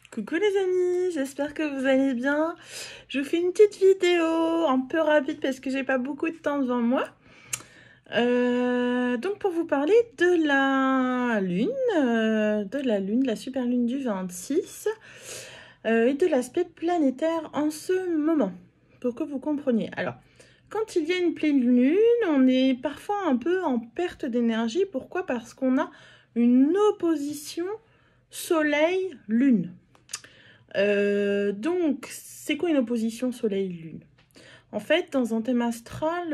Coucou les amis, j'espère que vous allez bien. Je vous fais une petite vidéo un peu rapide parce que j'ai pas beaucoup de temps devant moi. Donc pour vous parler de la lune, de la super lune du 26 et de l'aspect planétaire en ce moment, pour que vous compreniez. Alors, quand il y a une pleine lune, on est parfois un peu en perte d'énergie. Pourquoi? Parce qu'on a une opposition Soleil-Lune. Donc, c'est quoi une opposition Soleil-Lune? En fait, dans un thème astral,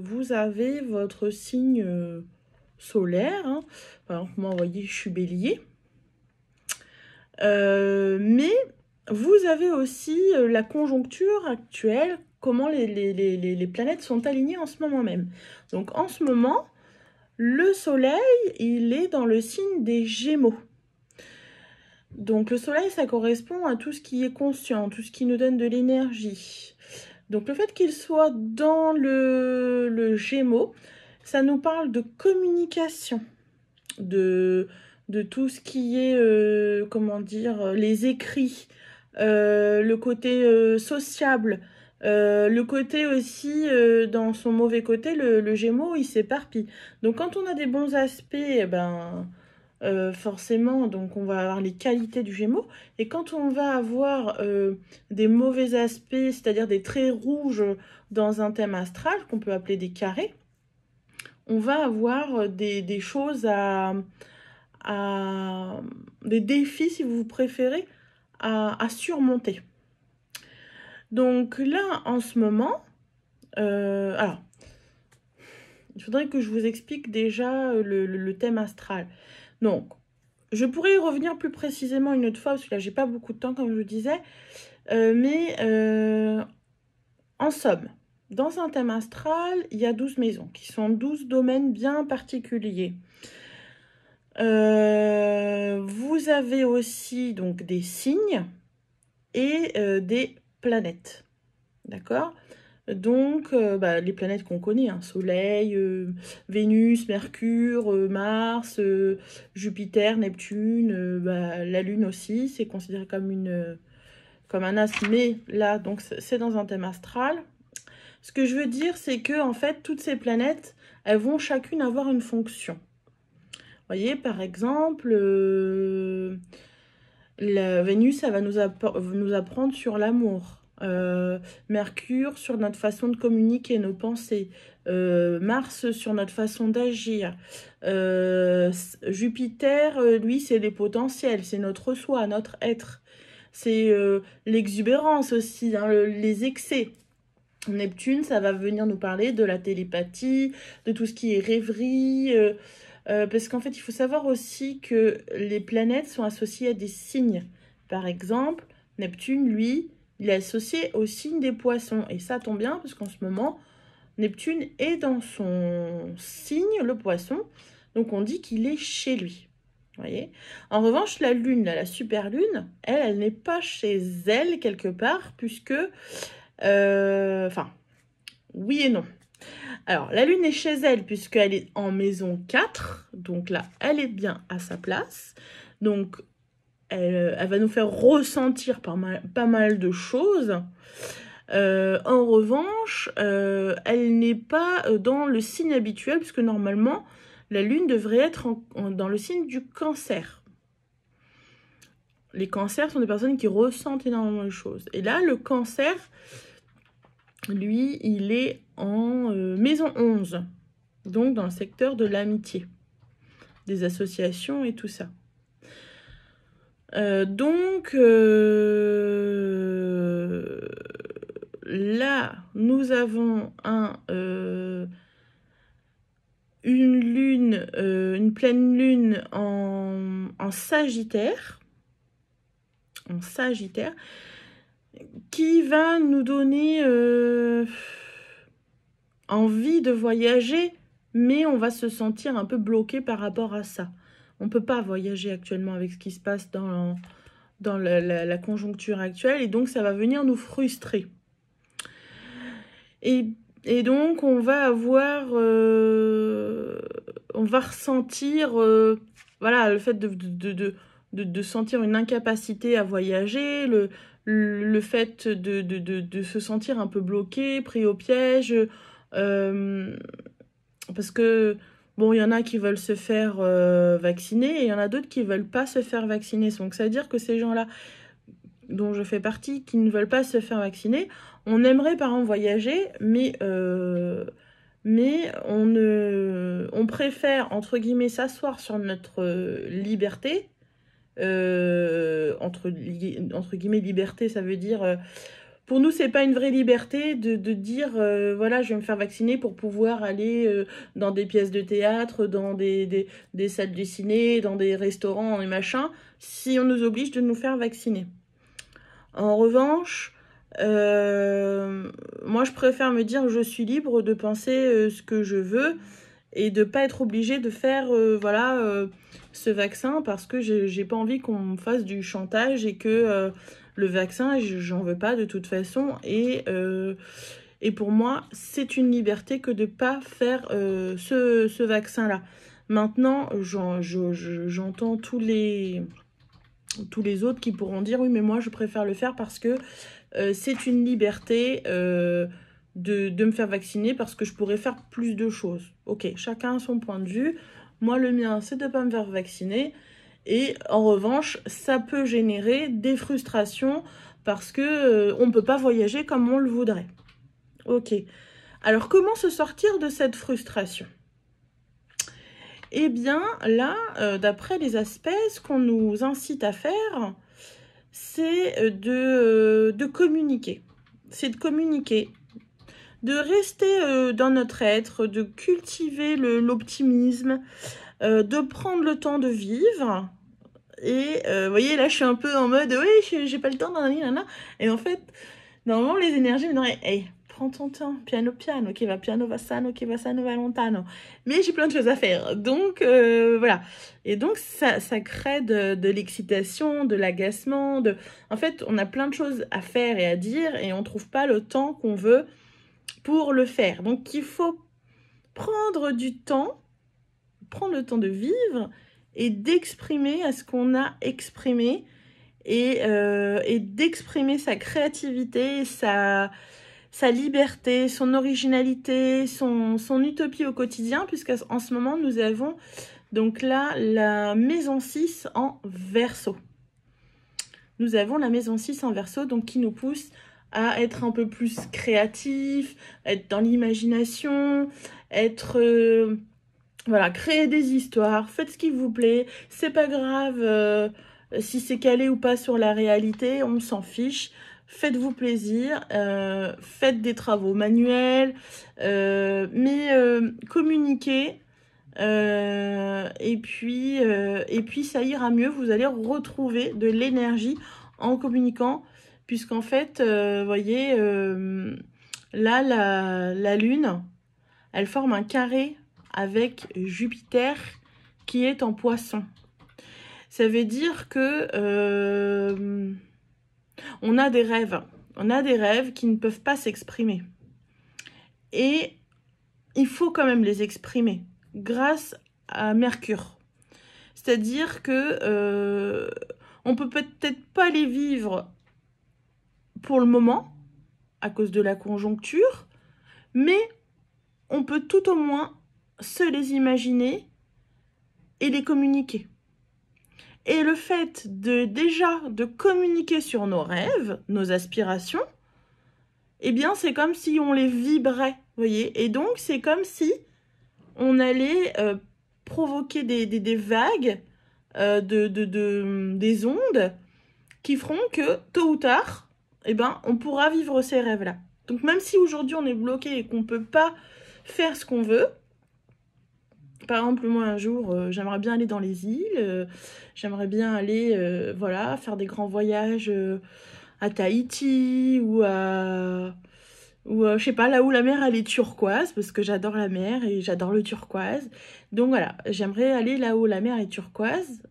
vous avez votre signe solaire. Hein. Par exemple, moi, vous voyez, je suis bélier. Mais vous avez aussi la conjoncture actuelle, comment les planètes sont alignées en ce moment même. Donc, en ce moment, le Soleil, il est dans le signe des Gémeaux. Donc le soleil, ça correspond à tout ce qui est conscient, tout ce qui nous donne de l'énergie. Donc le fait qu'il soit dans le Gémeaux, ça nous parle de communication, de tout ce qui est, comment dire, les écrits, le côté sociable, le côté aussi, dans son mauvais côté, le Gémeaux, il s'éparpille. Donc quand on a des bons aspects, eh ben forcément, donc on va avoir les qualités du Gémeaux. Et quand on va avoir des mauvais aspects, c'est-à-dire des traits rouges dans un thème astral, qu'on peut appeler des carrés, on va avoir des choses des défis, si vous préférez, à surmonter. Donc là, en ce moment, alors, il faudrait que je vous explique déjà le thème astral. Donc, je pourrais y revenir plus précisément une autre fois, parce que là, j'ai pas beaucoup de temps, comme je vous disais. En somme, dans un thème astral, il y a 12 maisons, qui sont 12 domaines bien particuliers. Vous avez aussi donc des signes et des planètes. D'accord? Donc, les planètes qu'on connaît, hein, Soleil, Vénus, Mercure, Mars, Jupiter, Neptune, la Lune aussi, c'est considéré comme un astre, mais là, donc c'est dans un thème astral. Ce que je veux dire, c'est que en fait, toutes ces planètes, elles vont chacune avoir une fonction. Vous voyez, par exemple, la Vénus, elle va nous apprendre sur l'amour. Mercure sur notre façon de communiquer, nos pensées. Mars sur notre façon d'agir. Jupiter, lui, c'est les potentiels, c'est notre soi, notre être. C'est l'exubérance aussi, hein, les excès. Neptune, ça va venir nous parler de la télépathie, de tout ce qui est rêverie. Parce qu'en fait, il faut savoir aussi que les planètes sont associées à des signes. Par exemple, Neptune, lui, il est associé au signe des poissons. Et ça tombe bien parce qu'en ce moment, Neptune est dans son signe, le poisson. Donc on dit qu'il est chez lui. Voyez. En revanche, la Lune, là, la super Lune, elle n'est pas chez elle quelque part, puisque... oui et non. Alors, la Lune est chez elle puisqu'elle est en maison 4. Donc là, elle est bien à sa place. Donc, elle va nous faire ressentir pas mal de choses. En revanche, elle n'est pas dans le signe habituel puisque normalement, la Lune devrait être dans le signe du Cancer. Les cancers sont des personnes qui ressentent énormément de choses. Et là, le Cancer, lui, il est en maison 11. Donc dans le secteur de l'amitié, des associations et tout ça. Là, nous avons une pleine lune en Sagittaire, qui va nous donner envie de voyager, mais on va se sentir un peu bloqué par rapport à ça. On ne peut pas voyager actuellement avec ce qui se passe dans la conjoncture actuelle, et donc ça va venir nous frustrer. Et donc on va avoir... on va ressentir voilà, le fait de sentir une incapacité à voyager, le fait de se sentir un peu bloqué, pris au piège, parce que, bon, il y en a qui veulent se faire vacciner et il y en a d'autres qui veulent pas se faire vacciner. Donc, ça veut dire que ces gens-là, dont je fais partie, qui ne veulent pas se faire vacciner, on aimerait par exemple voyager, mais on préfère, entre guillemets, s'asseoir sur notre liberté. Entre guillemets, liberté, ça veut dire... pour nous, c'est pas une vraie liberté de dire, voilà, je vais me faire vacciner pour pouvoir aller dans des pièces de théâtre, dans des salles de ciné, dans des restaurants et machin, si on nous oblige de nous faire vacciner. En revanche, moi, je préfère me dire je suis libre de penser ce que je veux et de pas être obligée de faire voilà, ce vaccin parce que j'ai pas envie qu'on me fasse du chantage et que le vaccin, j'en veux pas de toute façon. Et pour moi, c'est une liberté que de pas faire ce vaccin-là. Maintenant, j'entends tous les autres qui pourront dire oui, mais moi, je préfère le faire parce que c'est une liberté de me faire vacciner parce que je pourrais faire plus de choses. Ok, chacun a son point de vue. Moi, le mien, c'est de ne pas me faire vacciner. Et en revanche, ça peut générer des frustrations parce que on ne peut pas voyager comme on le voudrait. Ok. Alors, comment se sortir de cette frustration? Eh bien, là, d'après les aspects, ce qu'on nous incite à faire, c'est de communiquer. C'est de communiquer, de rester dans notre être, de cultiver l'optimisme, de prendre le temps de vivre. Et vous voyez, là, je suis un peu en mode, oui, j'ai pas le temps, nanana. Et en fait, normalement, les énergies me diraient, hey, prends ton temps, piano piano, che va piano va sano va lontano. Mais j'ai plein de choses à faire, donc voilà. Et donc ça crée de l'excitation, de l'agacement. En fait, on a plein de choses à faire et à dire et on trouve pas le temps qu'on veut pour le faire. Donc il faut prendre du temps, prendre le temps de vivre et d'exprimer à ce qu'on a exprimé et d'exprimer sa créativité, sa liberté, son originalité, son utopie au quotidien, puisqu'en ce moment, nous avons donc là la maison 6 en Verseau. Nous avons la maison 6 en Verseau, donc qui nous pousse à être un peu plus créatif, être dans l'imagination, être... voilà, créer des histoires, faites ce qui vous plaît, c'est pas grave si c'est calé ou pas sur la réalité, on s'en fiche. Faites-vous plaisir, faites des travaux manuels, mais communiquez, et puis ça ira mieux, vous allez retrouver de l'énergie en communiquant, puisqu'en fait, vous voyez, là, la Lune, elle forme un carré avec Jupiter qui est en Poisson. Ça veut dire que on a des rêves qui ne peuvent pas s'exprimer. Et il faut quand même les exprimer grâce à Mercure. C'est-à-dire que on peut peut-être pas les vivre pour le moment à cause de la conjoncture, mais on peut tout au moins se les imaginer et les communiquer. Et le fait déjà de communiquer sur nos rêves, nos aspirations, eh bien c'est comme si on les vibrait, vous voyez. Et donc c'est comme si on allait provoquer des vagues, des ondes qui feront que tôt ou tard, eh ben, on pourra vivre ces rêves-là. Donc même si aujourd'hui on est bloqué et qu'on ne peut pas faire ce qu'on veut, par exemple, moi, un jour, j'aimerais bien aller dans les îles, j'aimerais bien aller, voilà, faire des grands voyages à Tahiti ou je sais pas, là où la mer, elle est turquoise, parce que j'adore la mer et j'adore le turquoise. Donc voilà, j'aimerais aller là où la mer est turquoise.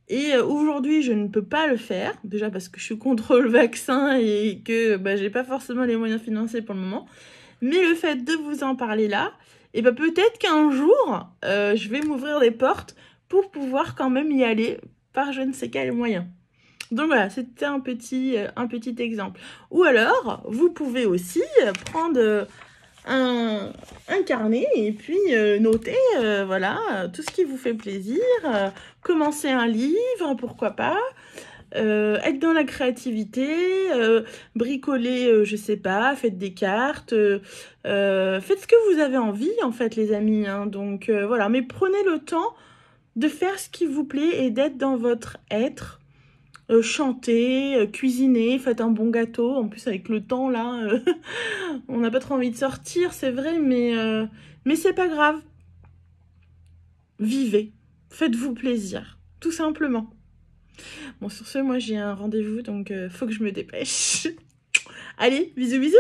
Et aujourd'hui, je ne peux pas le faire, déjà parce que je suis contre le vaccin et que j'ai pas forcément les moyens financiers pour le moment. Mais le fait de vous en parler là, et peut-être qu'un jour, je vais m'ouvrir des portes pour pouvoir quand même y aller par je ne sais quel moyen. Donc voilà, c'était un petit exemple. Ou alors, vous pouvez aussi prendre un carnet et puis noter voilà, tout ce qui vous fait plaisir, commencer un livre, pourquoi pas, être dans la créativité, bricoler, je sais pas, faites des cartes, faites ce que vous avez envie en fait les amis, hein. Donc voilà, mais prenez le temps de faire ce qui vous plaît et d'être dans votre être. Chanter, cuisiner, faites un bon gâteau. En plus, avec le temps, là, on n'a pas trop envie de sortir, c'est vrai, mais c'est pas grave. Vivez, faites-vous plaisir, tout simplement. Bon, sur ce, moi, j'ai un rendez-vous, donc faut que je me dépêche. Allez, bisous, bisous!